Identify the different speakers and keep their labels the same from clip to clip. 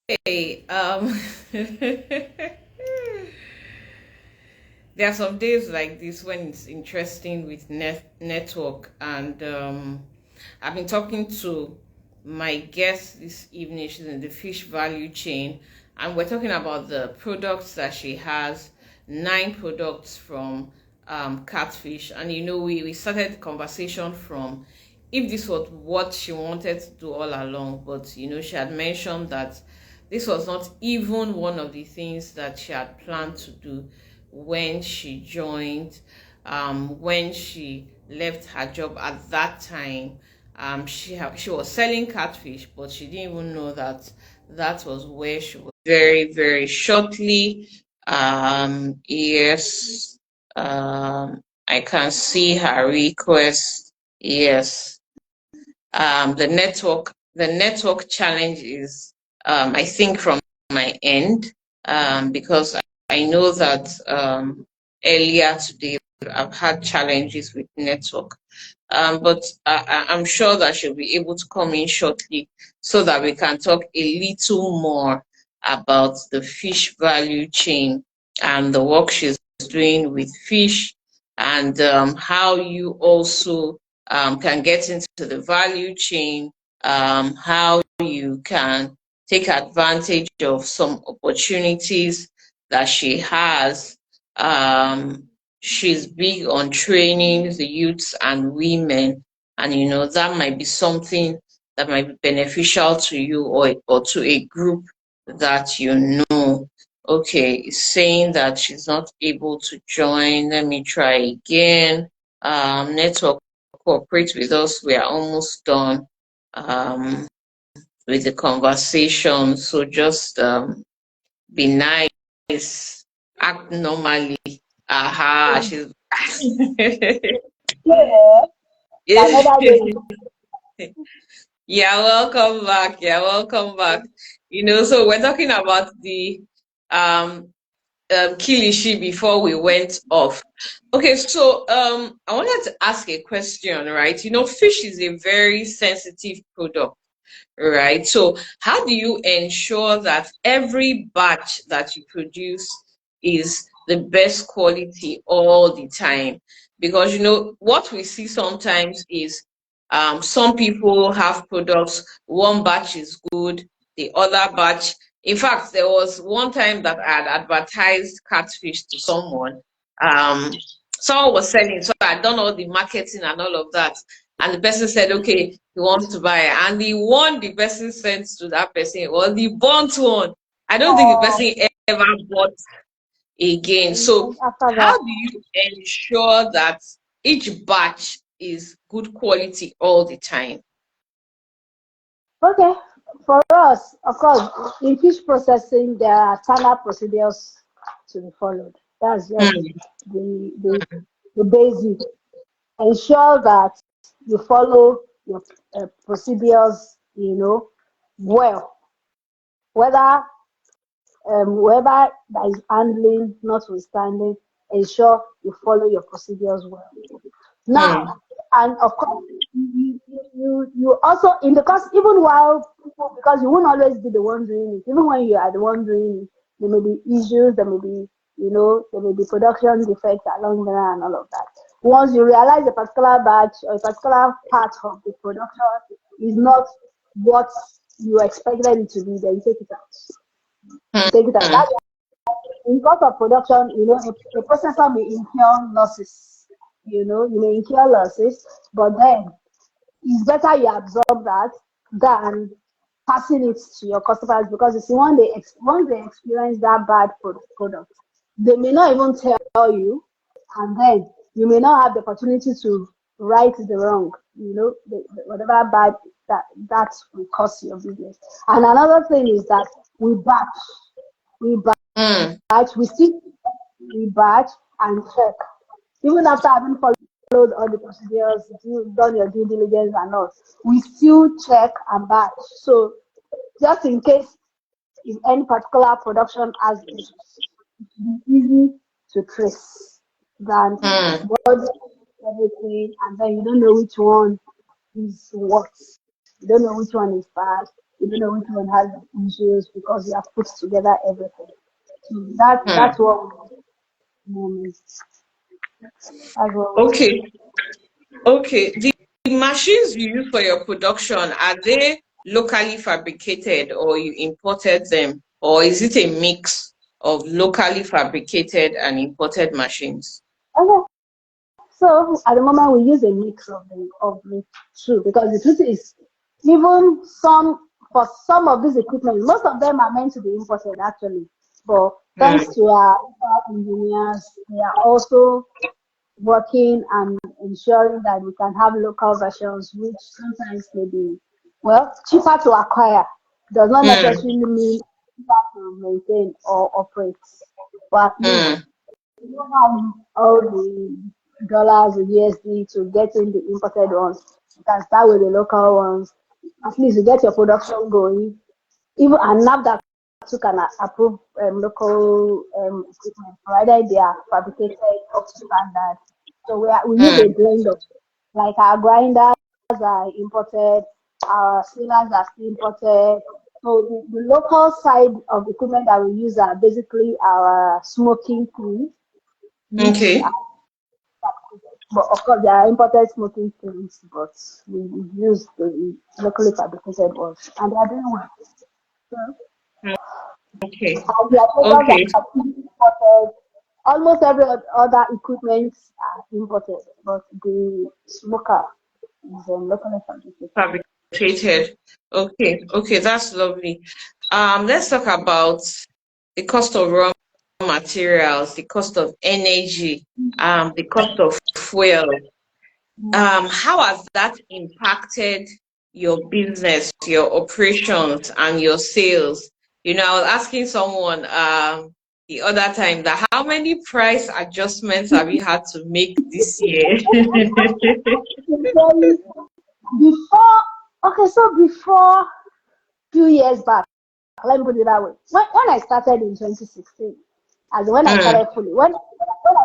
Speaker 1: Hey, there are some days like this when it's interesting with network, and I've been talking to my guest this evening. She's in the fish value chain, and we're talking about the products that she has. 9 products from catfish, and we started the conversation from if this was what she wanted to do all along, but she had mentioned that this was not even one of the things that she had planned to do when she joined, when she left her job at that time. She was selling catfish, but she didn't even know that that was where she was. Very, very shortly. Yes. I can see her request. Yes. The network challenge is, I think, from my end, because I know that earlier today I've had challenges with network. But I'm sure that she'll be able to come in shortly so that we can talk a little more about the fish value chain and the work she's doing with fish, and how you also can get into the value chain, how you can take advantage of some opportunities that she has. She's big on training the youths and women, and that might be something that might be beneficial to you, or to a group that you know. Okay, it's saying that she's not able to join. Let me try again. Network, cooperate with us. We are almost done with the conversation. So just be nice, act normally. Aha, she's
Speaker 2: Yeah, another day.
Speaker 1: yeah, welcome back. Yeah, welcome back. So we're talking about the um kilishi before we went off. Okay, so I wanted to ask a question, right? Fish is a very sensitive product, right? So how do you ensure that every batch that you produce is the best quality all the time? Because what we see sometimes is some people have products, one batch is good, the other batch. In fact, there was one time that I had advertised catfish to someone. Um, Someone was selling, so I done all the marketing and all of that. And the person said, okay, he wants to buy it. And the one the person sent to that person was the burnt one. I don't think the
Speaker 2: Or
Speaker 1: person ever bought again. So
Speaker 2: after
Speaker 1: how
Speaker 2: that.
Speaker 1: do you ensure that each batch is good quality all the time?
Speaker 2: Okay, for us, of course, in fish processing, there are standard procedures to be followed. That's just
Speaker 1: Hmm.
Speaker 2: the basic. Ensure that you follow your procedures, well. Whether whoever that is handling, notwithstanding, ensure you follow your procedures well. Now,
Speaker 1: Hmm.
Speaker 2: and of course, you also in because even while people, because you won't always be the one doing it, even when you are the one doing it, there may be issues, there may be, there may be production defects along there and all of that. Once you realize a particular batch or a particular part of the production is not what you expected it to be, then you take it out. You take it out.
Speaker 1: Hmm.
Speaker 2: That's in cost of production, a processor may incur losses. You may incur losses, but then it's better you absorb that than passing it to your customers, because you see, once they experience that bad product, they may not even tell you, and then you may not have the opportunity to right the wrong. Whatever bad that will cost your business. And another thing is that we
Speaker 1: Hmm.
Speaker 2: batch, we batch and check. Even after having followed all the procedures, done your due diligence and all, we still check and batch. So just in case if any particular production has issues, it will be easy to trace than
Speaker 1: Hmm.
Speaker 2: body everything, and then you don't know which one is what. You don't know which one is bad. You don't know which one has issues because you have put together everything. So that's
Speaker 1: Hmm.
Speaker 2: what moment. That's what we do.
Speaker 1: Okay. Okay. The machines you use for your production, are they locally fabricated or you imported them? Or is it a mix of locally fabricated and imported machines?
Speaker 2: Okay. So at the moment we use a mix of the two because the truth is even some for some of these equipment, most of them are meant to be imported actually. But thanks
Speaker 1: Hmm.
Speaker 2: to our engineers, they are also working and ensuring that we can have local versions, which sometimes may be, well, cheaper to acquire. Does not
Speaker 1: Hmm.
Speaker 2: necessarily mean cheaper to maintain or operate. But at least
Speaker 1: Hmm.
Speaker 2: you don't have all the dollars or USD to get in the imported ones. You can start with the local ones. At least you get your production going. Even and NAFDAC too can approve local equipment, provided they are fabricated up to standard. So we use a
Speaker 1: Hmm.
Speaker 2: blend of like our grinders are imported, our sealers are still imported. So the local side of equipment that we use are basically our smoking tools, which
Speaker 1: Okay.
Speaker 2: but of course there are imported smoking tools, but we use the locally fabricated ones, and they are doing well. So,
Speaker 1: Okay.
Speaker 2: and the operators
Speaker 1: Okay.
Speaker 2: are imported. Almost every other equipment are imported, but the smoker is locally fabricated.
Speaker 1: Fabricated. Okay. Okay. That's lovely. Let's talk about the cost of raw materials, the cost of energy, the cost of fuel. How has that impacted your business, your operations, and your sales? You know, I was asking someone the other time that how many price adjustments have you had to make this year?
Speaker 2: Then before, okay, so before few years back, let me put it that way. When I started in 2016, as when I
Speaker 1: Mm,
Speaker 2: started fully, when I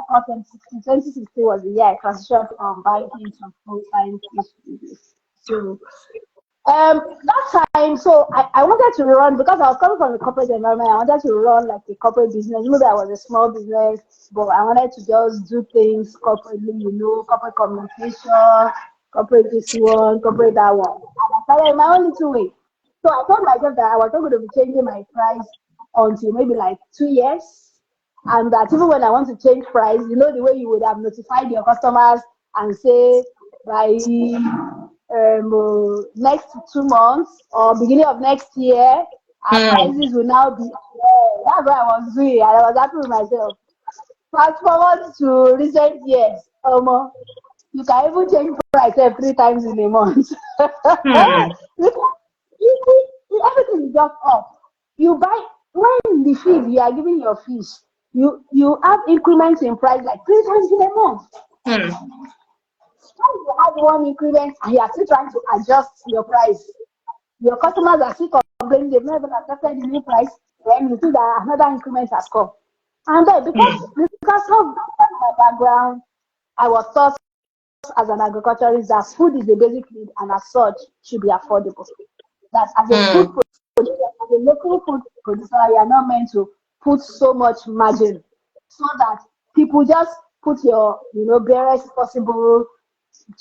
Speaker 2: got 2016, 2016 was the year I transitioned from banking to full time business. So that time, so I wanted to run because I was coming from the corporate environment. I wanted to run like a corporate business. Maybe I was a small business, but I wanted to just do things corporately, corporate communication, corporate this one, corporate that one. And I started in my own little way. So I told myself that I was not going to be changing my price until maybe like 2 years. And that even when I want to change price, the way you would have notified your customers and say by next 2 months or beginning of next year, our
Speaker 1: mm,
Speaker 2: prices will now be. That's what I was doing, and I was happy with myself. Fast forward to recent years, you can even change price 3 times in a month.
Speaker 1: mm,
Speaker 2: Everything is just up. You buy when the feed you are giving your fish, you have increments in price like 3 times in a month.
Speaker 1: mm,
Speaker 2: When you have one increment and you are still trying to adjust your price, your customers are still complaining they've not even accepted the new price, then you see that another increment has come. And then
Speaker 1: mm,
Speaker 2: because of my background, I was taught as an agriculturist that food is a basic need and as such should be affordable. That as a food
Speaker 1: mm,
Speaker 2: producer, as a local food producer, you are not meant to put so much margin so that people just put your barest possible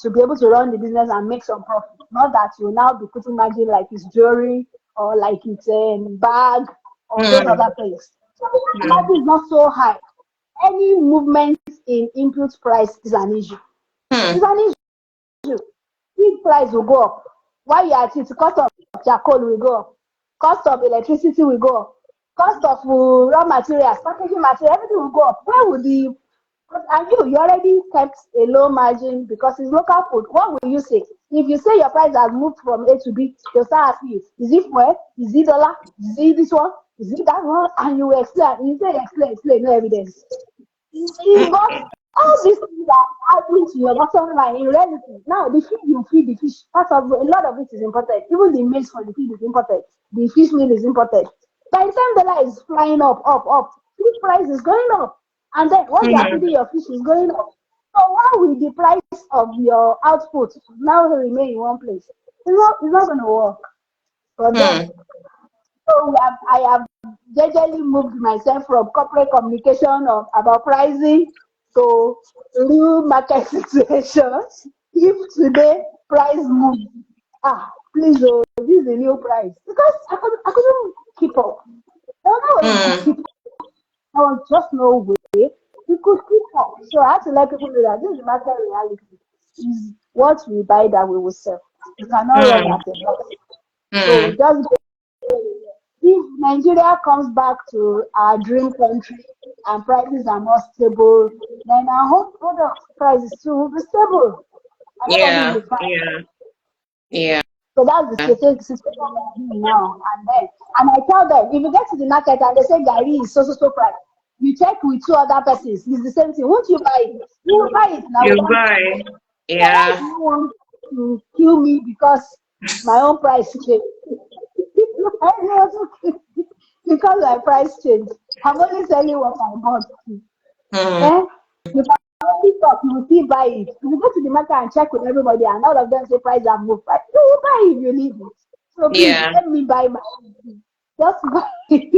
Speaker 2: to be able to run the business and make some profit. Not that you now be putting margin like it's jewelry or like it's a bag or those
Speaker 1: mm,
Speaker 2: other things. So because the
Speaker 1: mm,
Speaker 2: margin is not so high, any movement in input price is an issue. It's
Speaker 1: mm,
Speaker 2: an issue. Feed price will go up. While you are at it, cost of charcoal will go up. Cost of electricity will go up. Cost of raw materials, packaging material, everything will go up. Where would the and you already kept a low margin because it's local food. What will you say? If you say your price has moved from A to B, they'll start asking you, is it fuel? Is it dollar? Is it this one? Is it that one? And you will explain. You say explain, no evidence. You got all these things are adding to your bottom line in reality. Now, the feed you feed the fish, part of a lot of it is imported. Even the maize for the feed is imported. The fish meal is imported. By the time the dollar is flying up, feed price is going up. And then what you are
Speaker 1: mm.
Speaker 2: feeding your fish is going up. So why will the price of your output now remain in one place? It's not going to work. But then,
Speaker 1: Hmm.
Speaker 2: I have gradually moved myself from corporate communication about pricing to real market situation. If today price moves, please, oh, this is a new price because I couldn't keep up. There was no way we could
Speaker 1: Hmm.
Speaker 2: keep up. There was just no way we could keep up. So I had to let people know that this is the market reality. Is what we buy that we will sell. We cannot run
Speaker 1: Hmm.
Speaker 2: at a loss. So
Speaker 1: Hmm.
Speaker 2: just if Nigeria comes back to our dream country and prices are more stable, then I hope product prices too will be stable and everybody will
Speaker 1: Yeah.
Speaker 2: be fine.
Speaker 1: Yeah. Yeah.
Speaker 2: So that's the situation we're in now. And I tell them, if you get to the market and they say Gary is so price, you check with two other persons, it's the same thing. Won't you buy it? You will buy it now
Speaker 1: You
Speaker 2: without
Speaker 1: buy.
Speaker 2: so why do
Speaker 1: Yeah.
Speaker 2: you want to kill me because my own price changed? I want to kill me because my price changed. I'm only selling what I bought.
Speaker 1: Hmm.
Speaker 2: Eh? You can only talk, you will still buy it. If you go to the market and check with everybody and all of them say price have moved, right? You will buy it if you need it. So please
Speaker 1: Yeah.
Speaker 2: let me buy my own. Just buy it.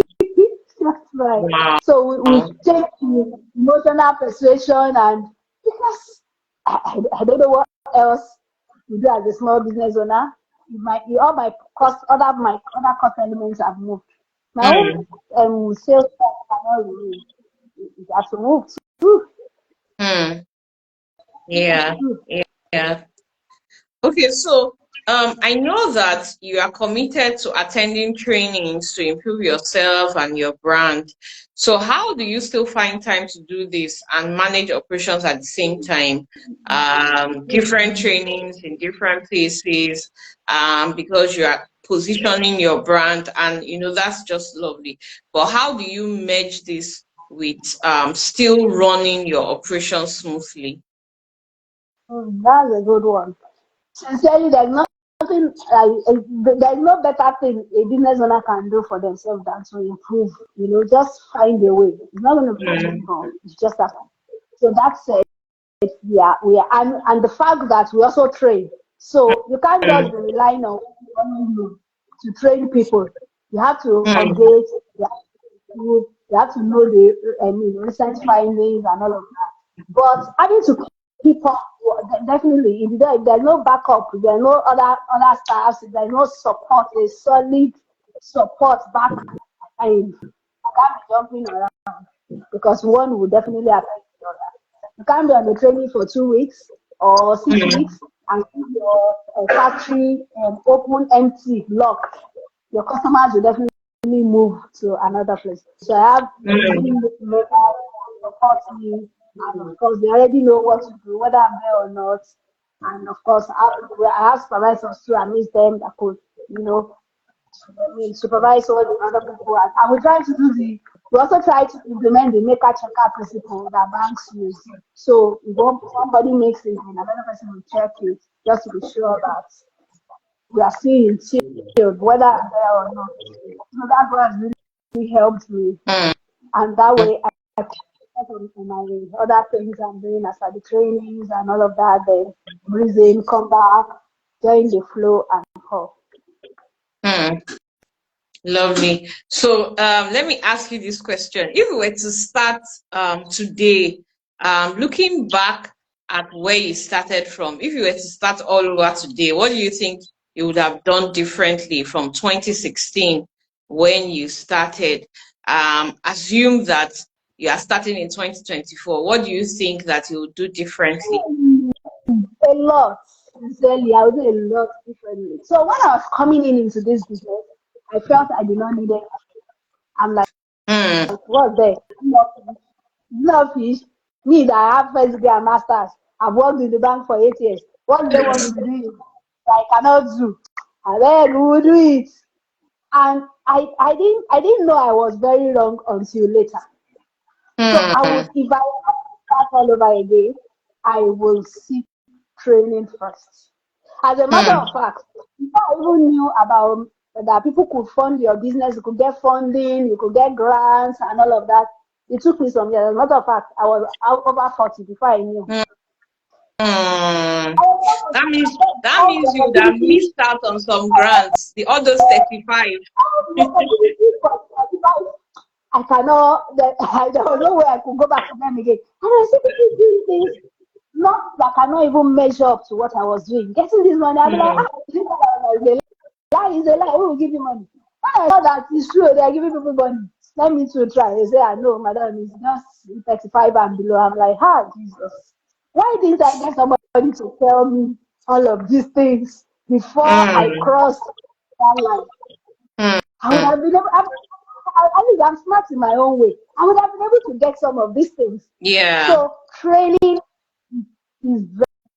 Speaker 2: Just buy.
Speaker 1: Wow.
Speaker 2: So we take the emotional persuasion and because I don't know what else to do as a small business owner. All my other cost elements have moved. My own
Speaker 1: Hmm.
Speaker 2: sales tax cannot remain. It has to move too.
Speaker 1: Hmm.
Speaker 2: It has
Speaker 1: Yeah.
Speaker 2: to.
Speaker 1: Yeah. Okay, so I know that you are committed to attending trainings to improve yourself and your brand. So how do you still find time to do this and manage operations at the same time? Different trainings in different places, because you are positioning your brand, and that's just lovely. But how do you merge this with still running your operations smoothly?
Speaker 2: That's a good one. Sincerely, there's no better thing a business owner can do for themselves than to improve. Just find a way. It's not going to be easy,
Speaker 1: Mm,
Speaker 2: but it's just that. So that said, we are, and the fact that we also train. So you can't just
Speaker 1: mm,
Speaker 2: be relying on you to train people. You have to
Speaker 1: mm,
Speaker 2: update. You have to know the recent findings and all of that. But having to keep up, definitely, if there's no backup, if there's no other staffs, if there's no support, a solid support back, and you can't be jumping around because one will definitely affect the other. You can't be on the training for 2 weeks or 6 weeks
Speaker 1: mm,
Speaker 2: and keep your factory open, empty, locked. Your customers will definitely move to another place. So I have
Speaker 1: mm,
Speaker 2: team members that support me, and of course they already know what to do, whether I'm there or not. And of course, I have supervisors too. I miss them that could, you know, supervise all the other people. And we try to do we also try to implement the maker checker principle that banks use. So if somebody makes it, and another person will check it just to be sure that we are seeing shield, whether I'm there or not. So that's what has really helped me.
Speaker 1: mm.
Speaker 2: And that way I can focus on my other things I'm doing as the trainings and all of that, then breathe in, come back, join the flow and all.
Speaker 1: Hmm. Lovely. So let me ask you this question. If we were to start today, looking back at where you started from, if you were to start all over today, what do you think you would have done differently from 2016 when you started? Assume that you are starting in 2024. What do you think that you would do differently?
Speaker 2: A lot. Sincerely, I would do a lot differently. So when I was coming into this business, I felt I did not need it. I'm like,
Speaker 1: Hmm.
Speaker 2: what's there? Not fish. Me that I have first degree and masters. I've worked in the bank for 8 years. What do they want me to do? I cannot do. And then we will do it. And I didn't know I was very wrong until later. So I would,
Speaker 1: Hmm.
Speaker 2: if I start all over again, I will seek training first. As a matter
Speaker 1: Hmm.
Speaker 2: of fact, before I even knew about that people could fund your business, you could get funding, you could get grants and all of that. It took me some years. As a matter of fact, I was out over 40 before I knew.
Speaker 1: Mm. That means you would have missed out on some grants. The others 35.
Speaker 2: I cannot, there was no way I could go back to them again. And I see people doing things not that cannot even measure up to what I was doing. Getting this money, I'll be like,
Speaker 1: Mm.
Speaker 2: is it a lie? Is a lie. Who will give you money? When I saw that it's true, they are giving people money. Let me to try. They say, I know, madam, it's just 35 and below. I'm like, Jesus. Why didn't I get somebody to tell me all of these things before I
Speaker 1: Mm.
Speaker 2: crossed that line? I would
Speaker 1: Mm.
Speaker 2: have been able, I think I'm smart in my own way. I would have been able to get some of these things.
Speaker 1: Yeah.
Speaker 2: So training is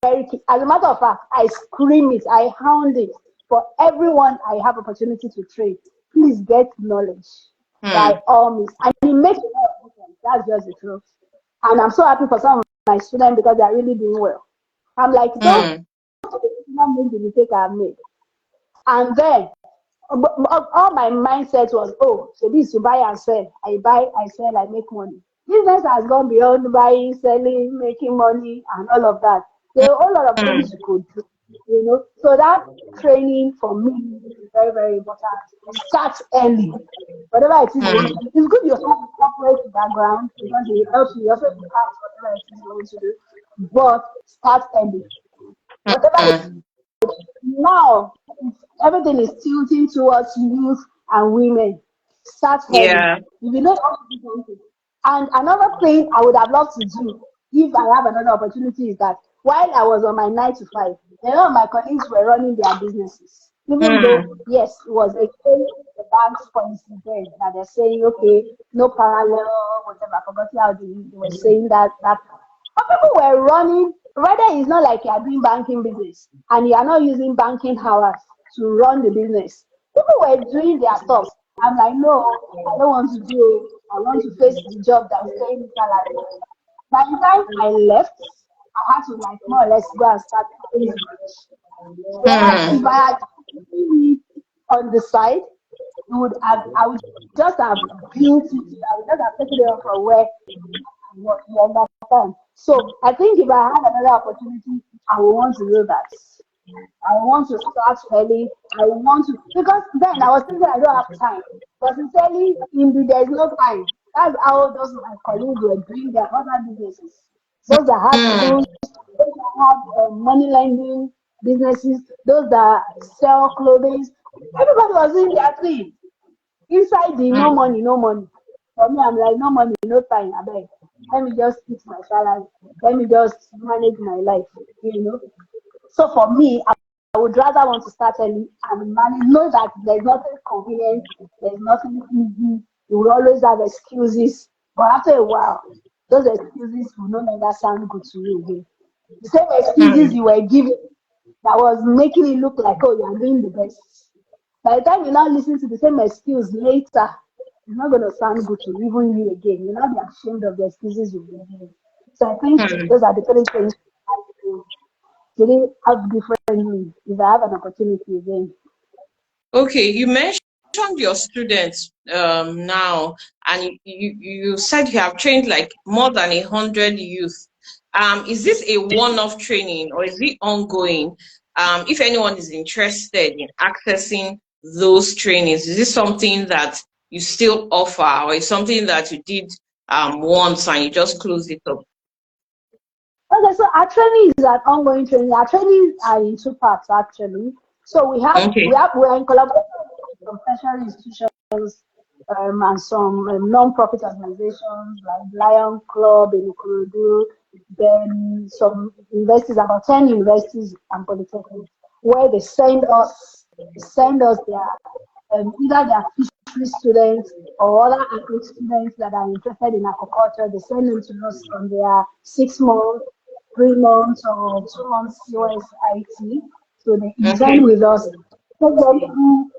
Speaker 2: very key. As a matter of fact, I scream it, I hound it for everyone I have opportunity to train. Please get knowledge by
Speaker 1: Mm.
Speaker 2: all means. And it makes a lot of difference. That's just the truth. And I'm so happy for some of my students because they're really doing well. I'm like, don't
Speaker 1: Mm.
Speaker 2: make the mistake I've made. And then all my mindset was, oh, so this you buy and sell. I buy, I sell, I make money. Business has gone beyond buying, selling, making money, and all of that. There are a whole lot of things
Speaker 1: Mm.
Speaker 2: you could do, you know. So that training for me is very, very important. Start early. Whatever it is you want
Speaker 1: Mm.
Speaker 2: to do. It's good you have a corporate background because it helps you also impact whatever it is you want to do. But start early. Whatever
Speaker 1: Mm.
Speaker 2: now, everything is tilting towards youth and women. Start early.
Speaker 1: Yeah.
Speaker 2: If you don't want to do something. And another thing I would have loved to do if I have another opportunity is that while I was on my 9 to 5, a lot of my colleagues were running their businesses. Even though,
Speaker 1: Mm.
Speaker 2: yes, it was against the bank's policy then that they're saying, okay, no parallel, whatever. I forgot how they were saying that but people were running, rather it's not like you are doing banking business and you are not using banking hours to run the business. People were doing their stuff. I'm like, no, I don't want to do, I want to face the job that's paying me salary. By the time I left, I had to like more or less go and start paying rich. Whereas
Speaker 1: Mm.
Speaker 2: if I had it on the side, it would have, I would just have built it, I would just have taken it off from where you understand? So I think if I had another opportunity, I would want to do that. I want to start early. I want to because then I was thinking I don't have time. But sincerely, indeed, there's no time. That's how those my colleagues were doing their other businesses. Those that have
Speaker 1: Mm.
Speaker 2: schools, those that have money lending businesses, those that sell clothing. Everybody was doing their thing. Inside the no
Speaker 1: Mm.
Speaker 2: money, no money. For me, I'm like, no money, no time. I beg. Let me just eat my salary. Let me just manage my life, you know. So for me, I would rather want to start early and manage. Know that there's nothing convenient, there's nothing easy. You will always have excuses. But after a while, those excuses will no longer sound good to you again. The same excuses
Speaker 1: Mm.
Speaker 2: you were giving that was making it look like, oh, you are doing the best. By the time you now listen to the same excuse later, it's not going to sound good to even you again. You'll not be ashamed of the excuses you've been giving. So I think
Speaker 1: Mm.
Speaker 2: those are the three things I have to really have differently if I have an opportunity again.
Speaker 1: Okay, you mentioned your students now, and you said you have trained like more than 100 youth. Is this a one-off training or is it ongoing? If anyone is interested in accessing those trainings, is this something that you still offer, or is something that you did once and you just closed it up?
Speaker 2: Okay, so our training is an ongoing training. Our trainings are in two parts actually. So
Speaker 1: Okay.
Speaker 2: we're in collaboration with some tertiary institutions and some non-profit organizations like Lion Club in Ikorodu, then some universities, about 10 universities and polytechnics, where they send us their either their fishery students or other agric students that are interested in aquaculture. They send them to us on their 6 month, 3 months, or 2 months COSIT. So they intern
Speaker 1: Okay.
Speaker 2: with us, take them through,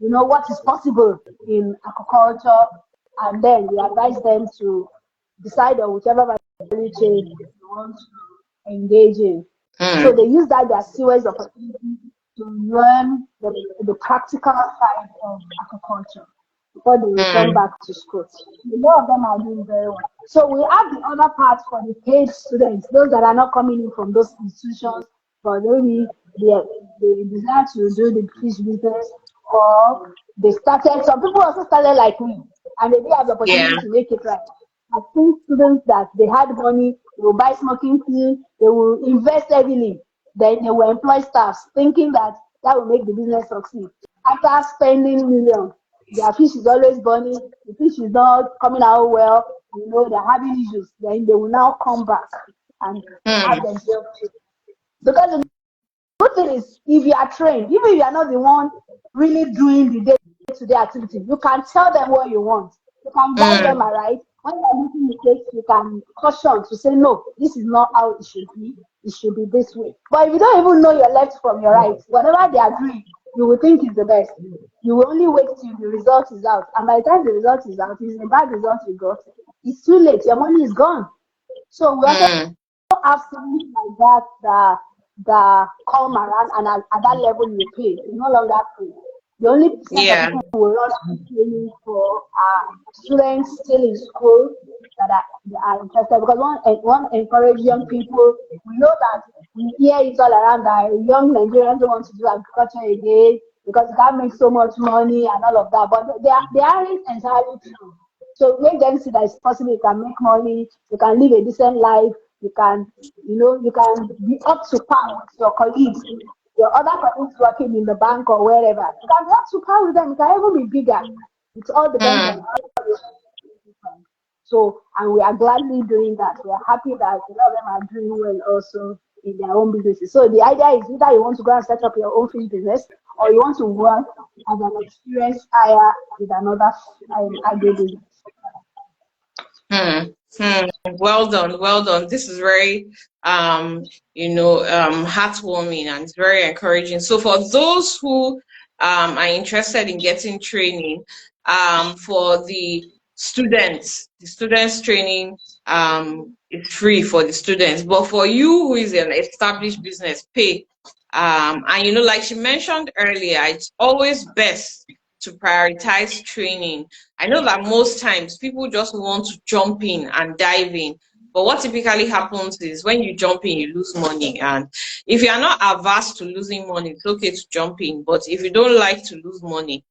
Speaker 2: what is possible in aquaculture, and then we advise them to decide on whichever value chain they want to engage in. So
Speaker 1: Mm.
Speaker 2: they use that as series opportunity to learn the practical side of aquaculture. before they return
Speaker 1: Mm.
Speaker 2: back to school. A lot of them are doing very well. So we have the other part for the paid students, those that are not coming in from those institutions, but maybe they desire to do the fish business, or they started, some people also started like me, and they didn't have the
Speaker 1: Yeah.
Speaker 2: opportunity to make it right. I've seen students that they had money, they will buy smoking tea, they will invest heavily, then they will employ staffs, thinking that that will make the business succeed. After spending millions, their fish is always burning, the fish is not coming out well, they're having issues. Then they will now come back and have
Speaker 1: Mm.
Speaker 2: themselves trained. Because the good thing is, if you are trained, even if you are not the one really doing the day-to-day activity, you can tell them what you want. You can guide them
Speaker 1: Mm.
Speaker 2: aright. When they are making mistakes, you can caution to say, no, this is not how it should be. It should be this way. But if you don't even know your left from your right, whatever they are doing, you will think is the best. You will only wait till the result is out. And by the time the result is out, it's a bad result you got. It's too late. Your money is gone. So we also
Speaker 1: Mm.
Speaker 2: have students like that come around, and at that level you pay. It's no longer free. The only set of
Speaker 1: Yeah.
Speaker 2: people who will run training for students still in school that are interested, because one encourage young people. We know that we hear it all around that young Nigerians don't want to do agriculture again because you can't make so much money and all of that. But they aren't entirely true. So make them see that it's possible. You can make money, you can live a decent life, you can be up to par with your colleagues, your other colleagues working in the bank or wherever. You can be up to par with them. You can even be bigger. It all depends on
Speaker 1: Mm.
Speaker 2: how you perform. So, and we are gladly doing that. We are happy that a lot of them are doing well also in their own businesses. So the idea is either you want to go and set up your own fish business, or you want to work as an experienced hire with another agri business.
Speaker 1: Hmm. Hmm. Well done, well done. This is very, heartwarming, and it's very encouraging. So for those who are interested in getting training, for the students training is free for the students. But for you who is an established business, pay. And like she mentioned earlier, it's always best to prioritize training. I know that most times people just want to jump in and dive in. But what typically happens is when you jump in, you lose money. And if you are not averse to losing money, it's okay to jump in. But if you don't like to lose money,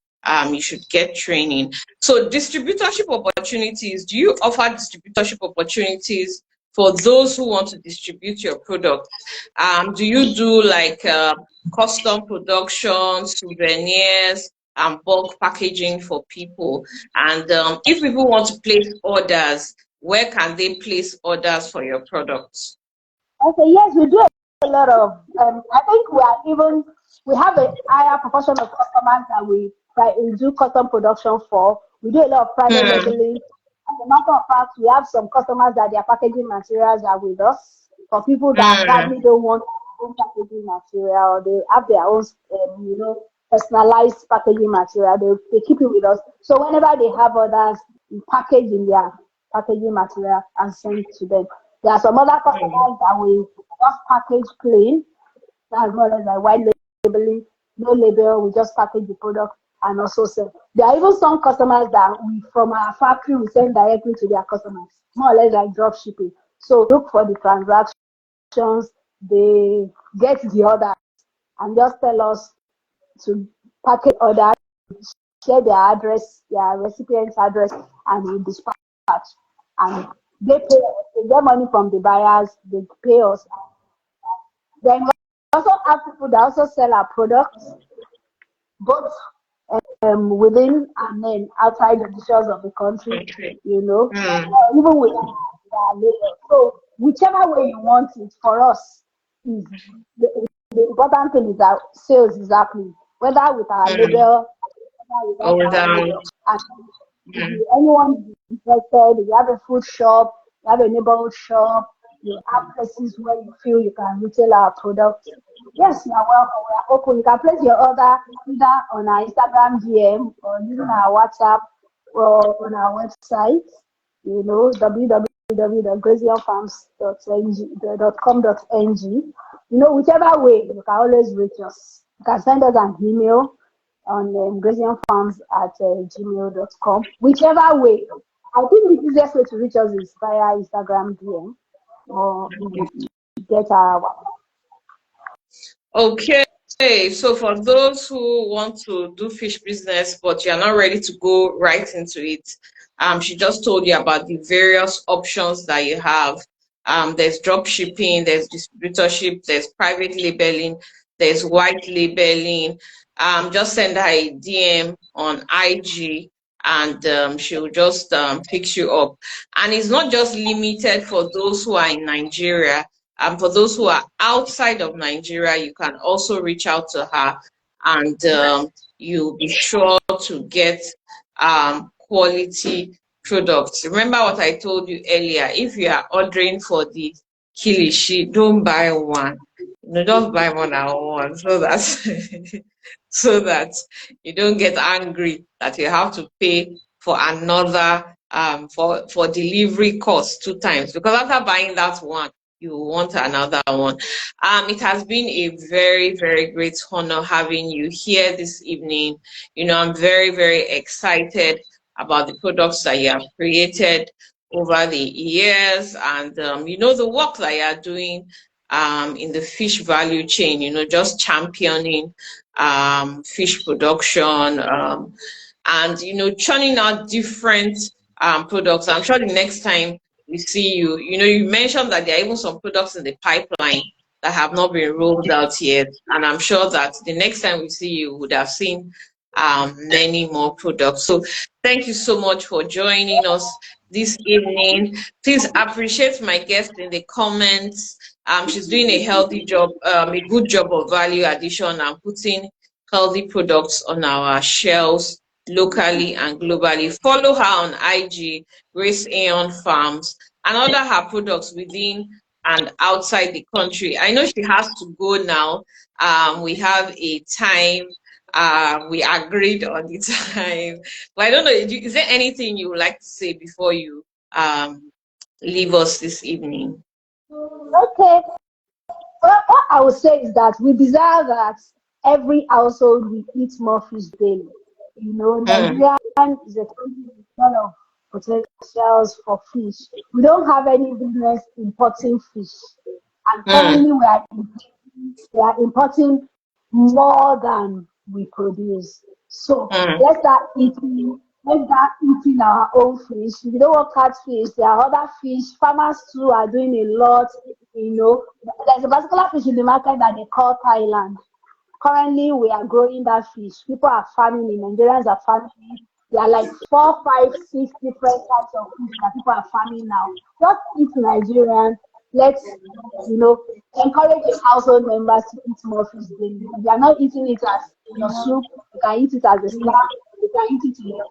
Speaker 1: you should get training. So distributorship opportunities, do you offer distributorship opportunities for those who want to distribute your product? Do you do like custom production, souvenirs, and bulk packaging for people? And if people want to place orders, where can they place orders for your products?
Speaker 2: Okay, yes, we do a lot of. I think we have a higher proportion of customers that we do custom production for. We do a lot of private
Speaker 1: Hmm.
Speaker 2: labeling. As a matter of fact, we have some customers that their packaging materials are with us. For people that
Speaker 1: Hmm.
Speaker 2: probably don't want their own packaging material, they have their own, personalized packaging material. They keep it with us. So whenever they have orders, we package in their packaging material and send to them. There are some other
Speaker 1: Hmm.
Speaker 2: customers that we just package plain. That's more or less like white labeling, no label. We just package the product and also sell. There are even some customers that we, from our factory, we send directly to their customers, more or less like drop shipping. So look for the transactions, they get the order and just tell us to package order, share their address, their recipient's address, and we dispatch. And they pay us, they get money from the buyers, they pay us. Then we also have people that also sell our products, both within and then outside the shores of the country,
Speaker 1: Okay. Hmm.
Speaker 2: even with our labor. So whichever way you want it, for us, is the important thing is that sales is happening, whether with our
Speaker 1: Hmm.
Speaker 2: label, whether without
Speaker 1: Or
Speaker 2: our
Speaker 1: without.
Speaker 2: label. And if
Speaker 1: Hmm.
Speaker 2: anyone is interested, if you have a food shop, you have a neighborhood shop, you have places where you feel you can retail our products. Yes, you are welcome. We are open. You can place your order either on our Instagram DM or using our WhatsApp or on our website, www.graceaionfarms.com.ng. Whichever way, you can always reach us. You can send us an email. on graceaionfarms@gmail.com. Whichever way, I think the easiest way to reach us is via Instagram DM, or you get our.
Speaker 1: Okay, so for those who want to do fish business but you're not ready to go right into it, she just told you about the various options that you have. There's drop shipping, there's distributorship, there's private labeling, there's white labeling. Just send her a DM on IG and she'll just fix you up. And it's not just limited for those who are in Nigeria. For those who are outside of Nigeria, you can also reach out to her and you'll be sure to get quality products. Remember what I told you earlier, if you are ordering for the kilishi, don't buy one. No, just buy more than one so that so that you don't get angry that you have to pay for another for delivery cost 2 times, because after buying that one you want another one. It has been a very, very great honor having you here this evening. I'm very, very excited about the products that you have created over the years, and the work that you are doing in the fish value chain, just championing fish production, and churning out different products. I'm sure the next time we see you, you mentioned that there are even some products in the pipeline that have not been rolled out yet, and I'm sure that the next time we see you, would have seen many more products. So thank you so much for joining us this evening. Please appreciate my guest in the comments. She's doing a healthy job, a good job of value addition and putting healthy products on our shelves locally and globally. Follow her on IG, Graceaion Farms, and order her products within and outside the country. I know she has to go now. We have a time. We agreed on the time. But I don't know, is there anything you would like to say before you leave us this evening?
Speaker 2: Okay. Well, what I would say is that we desire that every household will eat more fish daily.
Speaker 1: Mm,
Speaker 2: Nigeria is a country with a lot of potentials for fish. We don't have any business importing fish, and
Speaker 1: mm,
Speaker 2: currently we are importing more than we produce. So
Speaker 1: mm,
Speaker 2: let's start eating our own fish. We don't want catfish. There are other fish. Farmers too are doing a lot. There's a particular fish in the market that they call Thailand. Currently, we are growing that fish. People are farming it. Nigerians are farming it. There are like 4, 5, 6 different types of fish that people are farming now. Just eat Nigerian. Let's, you know, encourage your household members to eat more fish daily. If you are not eating it as your soup, you can eat it as a snack. You can eat it in your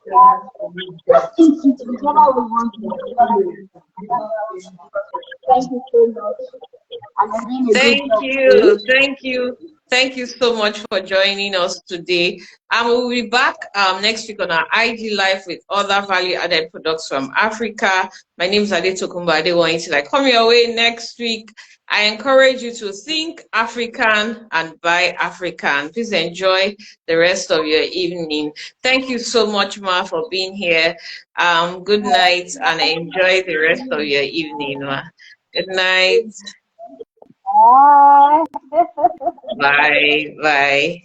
Speaker 2: food. Just eat it whichever we want to. Thank you so much. And I'm doing a good
Speaker 1: Thank
Speaker 2: job today.
Speaker 1: you. Thank you. Thank you so much for joining us today. And we'll be back next week on our IG Live with other value added products from Africa. My name is Ade Tokumba Adewoyin. Till I come your way next week, I encourage you to think African and buy African. Please enjoy the rest of your evening. Thank you so much, Ma, for being here. Good night and enjoy the rest of your evening, Ma. Good night.
Speaker 2: Bye.
Speaker 1: Bye. Bye.
Speaker 2: Bye.